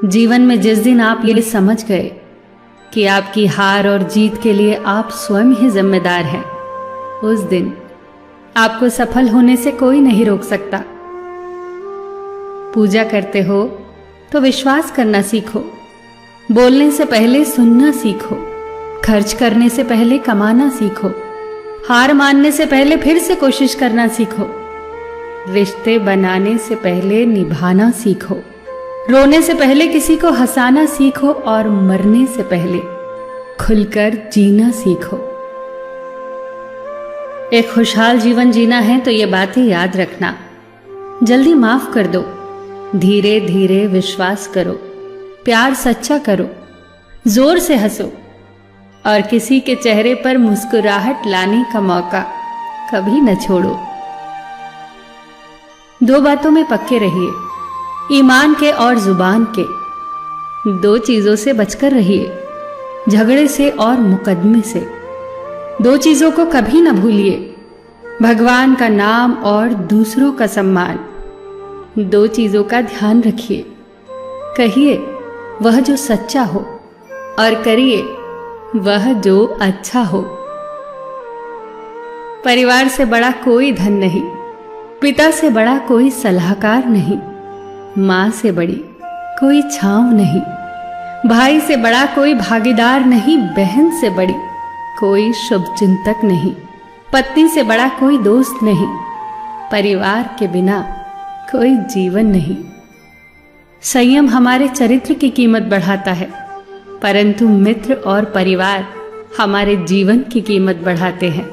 जीवन में जिस दिन आप ये समझ गए कि आपकी हार और जीत के लिए आप स्वयं ही जिम्मेदार हैं, उस दिन आपको सफल होने से कोई नहीं रोक सकता। पूजा करते हो तो विश्वास करना सीखो, बोलने से पहले सुनना सीखो, खर्च करने से पहले कमाना सीखो, हार मानने से पहले फिर से कोशिश करना सीखो, रिश्ते बनाने से पहले निभाना सीखो, रोने से पहले किसी को हंसाना सीखो और मरने से पहले खुलकर जीना सीखो। एक खुशहाल जीवन जीना है तो ये बातें याद रखना। जल्दी माफ कर दो, धीरे धीरे विश्वास करो, प्यार सच्चा करो, जोर से हंसो और किसी के चेहरे पर मुस्कुराहट लाने का मौका कभी न छोड़ो। दो बातों में पक्के रहिए, ईमान के और जुबान के। दो चीजों से बचकर रहिए, झगड़े से और मुकदमे से। दो चीजों को कभी न भूलिए, भगवान का नाम और दूसरों का सम्मान। दो चीजों का ध्यान रखिए, कहिए वह जो सच्चा हो और करिए वह जो अच्छा हो। परिवार से बड़ा कोई धन नहीं, पिता से बड़ा कोई सलाहकार नहीं, मां से बड़ी कोई छांव नहीं, भाई से बड़ा कोई भागीदार नहीं, बहन से बड़ी कोई शुभचिंतक नहीं, पत्नी से बड़ा कोई दोस्त नहीं, परिवार के बिना कोई जीवन नहीं। संयम हमारे चरित्र की कीमत बढ़ाता है, परंतु मित्र और परिवार हमारे जीवन की कीमत बढ़ाते हैं।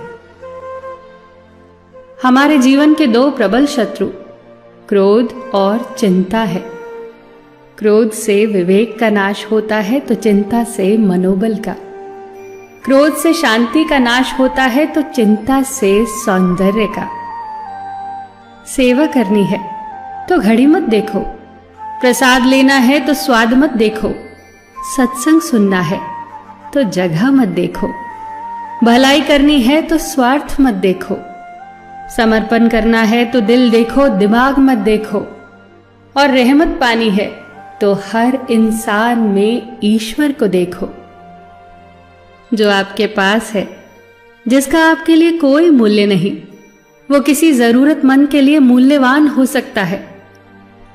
हमारे जीवन के दो प्रबल शत्रु क्रोध और चिंता है। क्रोध से विवेक का नाश होता है तो चिंता से मनोबल का। क्रोध से शांति का नाश होता है तो चिंता से सौंदर्य का। सेवा करनी है तो घड़ी मत देखो, प्रसाद लेना है तो स्वाद मत देखो, सत्संग सुनना है तो जगह मत देखो, भलाई करनी है तो स्वार्थ मत देखो, समर्पण करना है तो दिल देखो, दिमाग मत देखो, और रहमत पानी है तो हर इंसान में ईश्वर को देखो। जो आपके पास है, जिसका आपके लिए कोई मूल्य नहीं, वो किसी जरूरतमंद के लिए मूल्यवान हो सकता है।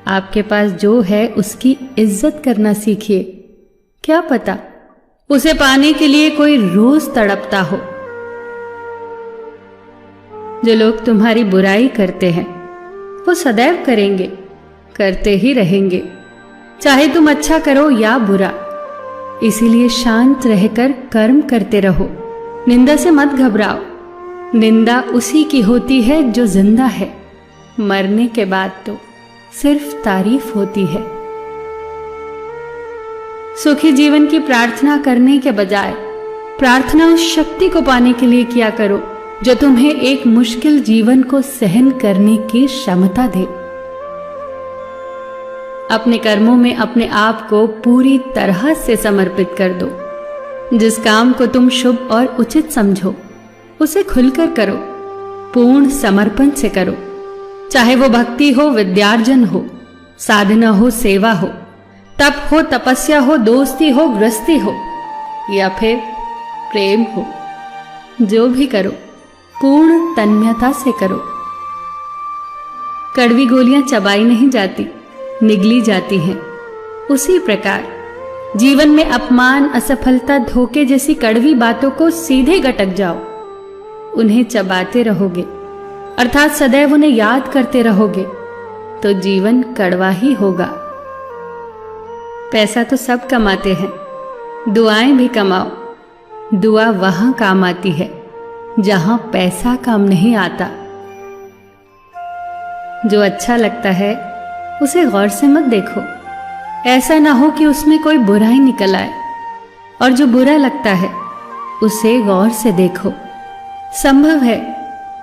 आपके पास जो है उसकी इज्जत करना सीखिए, क्या पता उसे पाने के लिए कोई रोज तड़पता हो। जो लोग तुम्हारी बुराई करते हैं वो सदैव करेंगे, करते ही रहेंगे, चाहे तुम अच्छा करो या बुरा। इसीलिए शांत रहकर कर्म करते रहो, निंदा से मत घबराओ। निंदा उसी की होती है जो जिंदा है, मरने के बाद तो सिर्फ तारीफ होती है। सुखी जीवन की प्रार्थना करने के बजाय प्रार्थना उस शक्ति को पाने के लिए किया करो जो तुम्हें एक मुश्किल जीवन को सहन करने की क्षमता दे। अपने कर्मों में अपने आप को पूरी तरह से समर्पित कर दो। जिस काम को तुम शुभ और उचित समझो उसे खुलकर करो, पूर्ण समर्पण से करो। चाहे वो भक्ति हो, विद्यार्जन हो, साधना हो, सेवा हो, तप हो, तपस्या हो, दोस्ती हो, गृहस्थी हो या फिर प्रेम हो, जो भी करो पूर्ण तन्मयता से करो। कड़वी गोलियां चबाई नहीं जाती, निगली जाती हैं। उसी प्रकार जीवन में अपमान, असफलता, धोखे जैसी कड़वी बातों को सीधे गटक जाओ। उन्हें चबाते रहोगे, अर्थात सदैव उन्हें याद करते रहोगे, तो जीवन कड़वा ही होगा। पैसा तो सब कमाते हैं, दुआएं भी कमाओ। दुआ वहां काम आती है जहां पैसा काम नहीं आता। जो अच्छा लगता है उसे गौर से मत देखो, ऐसा ना हो कि उसमें कोई बुराई निकल आए, और जो बुरा लगता है उसे गौर से देखो। संभव है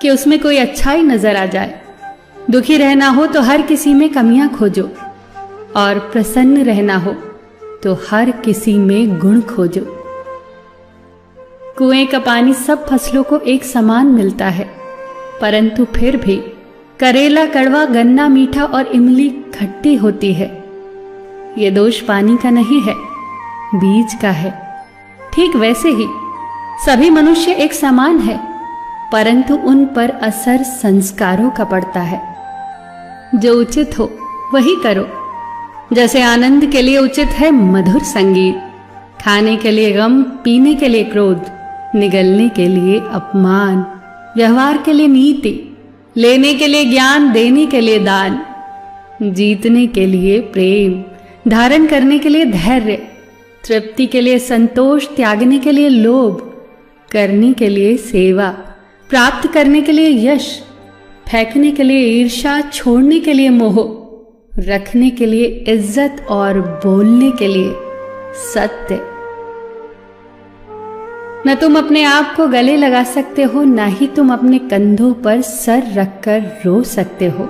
कि उसमें कोई अच्छाई नजर आ जाए। दुखी रहना हो तो हर किसी में कमियां खोजो, और प्रसन्न रहना हो तो हर किसी में गुण खोजो। कुएं का पानी सब फसलों को एक समान मिलता है, परंतु फिर भी करेला कड़वा, गन्ना मीठा और इमली खट्टी होती है। ये दोष पानी का नहीं है, बीज का है। ठीक वैसे ही सभी मनुष्य एक समान है, परंतु उन पर असर संस्कारों का पड़ता है। जो उचित हो वही करो। जैसे आनंद के लिए उचित है मधुर संगीत, खाने के लिए गम, पीने के लिए क्रोध, निगलने के लिए अपमान, व्यवहार के लिए नीति, लेने के लिए ज्ञान, देने के लिए दान, जीतने के लिए प्रेम, धारण करने के लिए धैर्य, तृप्ति के लिए संतोष, त्यागने के लिए लोभ, करने के लिए सेवा, प्राप्त करने के लिए यश, फेंकने के लिए ईर्ष्या, छोड़ने के लिए मोह, रखने के लिए इज्जत और बोलने के लिए सत्य। न तुम अपने आप को गले लगा सकते हो, न ही तुम अपने कंधों पर सर रखकर रो सकते हो।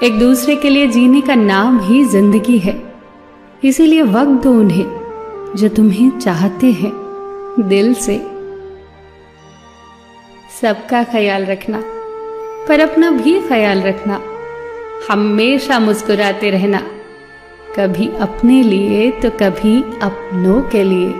एक दूसरे के लिए जीने का नाम ही जिंदगी है। इसीलिए वक्त दो उन्हें जो तुम्हें चाहते हैं दिल से। सबका ख्याल रखना, पर अपना भी ख्याल रखना। हमेशा मुस्कुराते रहना, कभी अपने लिए तो कभी अपनों के लिए।